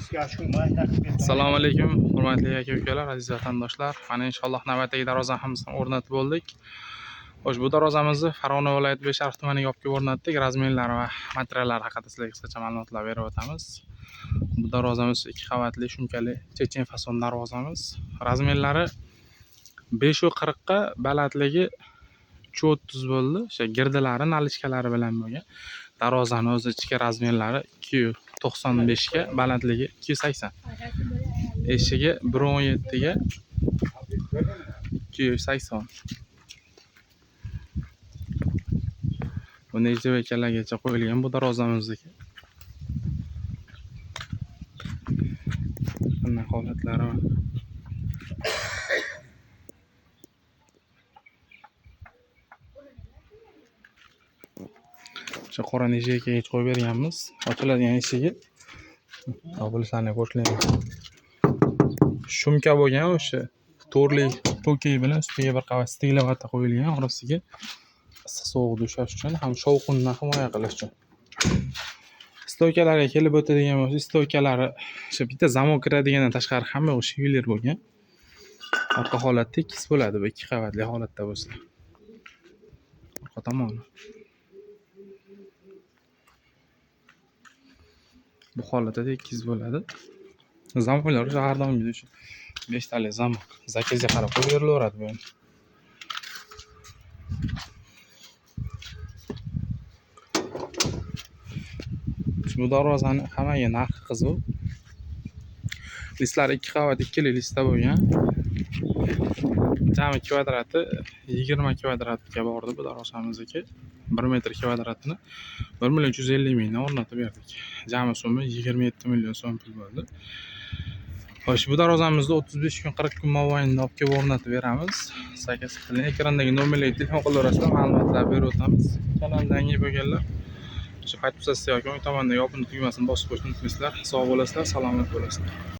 Assalomu alaykum, hurmatli aka-ukalar, aziz vatandoshlar. Mana inshaalloh navbatdagi darvozamizni o'rnatib bo'ldik. Xo'sh, bu darvozamizni Farg'ona viloyati Beshariq tumaniga olib kelib o'rnatdik. Razmerlar va materiallar haqida sizlarga qisqacha ma'lumotlar berib o'tamiz. Bu darvozamiz 2 qavatli shumkali chechen fason darvozamiz. Razmerlari 5.40 ga, balandligi 3.30 bo'ldi. O'sha girdilari, nalishkalari bilan bo'lgan. Darvozani o'zi ichki razmerlari 2.95 ga, balandligi 2.80. Eshigi 1.17 ga 2.80. Bu necha bekalargacha qo'yilgan bu darvozamizdagi. Bunday holatlari bor. O'sha qora nijaga qo'yib berganmiz. Ochiladigan eshigi. Avvallarni ko'rishlaymiz. Shumka bo'lgan o'sha to'rli po'key bilan ustiga bir qavat stiglovata qo'yilgan, orasiga issiq sovuq ushlash uchun ham shovqindan himoya qilish uchun. Stoykalarga kelib o'tadigan bo'lsa, stoykalari o'sha bitta zamok kiradigandan tashqari hamma o'sha yuvelir bo'lgan. Orqa holat tekis bo'ladi, bu 2 qavatli holatda bo'lsa. Orqa tomoni. Bu holatda tekis bo'ladi. Zamoklar har doimgidek shu 5 tali zamok zakazga qarab qo'yib berilaveradi bu. Bu darvozani hammaga narxi qiziq. Listlari 2 qavat 2 listda bo'lgan. Jami kvadrati 20 kvadratga bordi bu darvozamizniki. 1 metr kvadratini 1.350 mingdan o'rnatib berdik. Jami so'mi 27 million so'm pul bo'ldi. Xo'sh, bu darvozamizni 35 kun 40 kun mobaynida olib kelib o'rnatib beramiz. Zakaz qiling. Ekrandagi nomerlarga telefon qilaverasizlar, ma'lumotlar berib o'tamiz. Kanaldan yangi bo'lganlar o'sha payt yoki o'ng tomondagi yopinib tugmasini bosib qo'yishni unutmaysizlar. Sog' bo'lasizlar, salomat bo'lasizlar.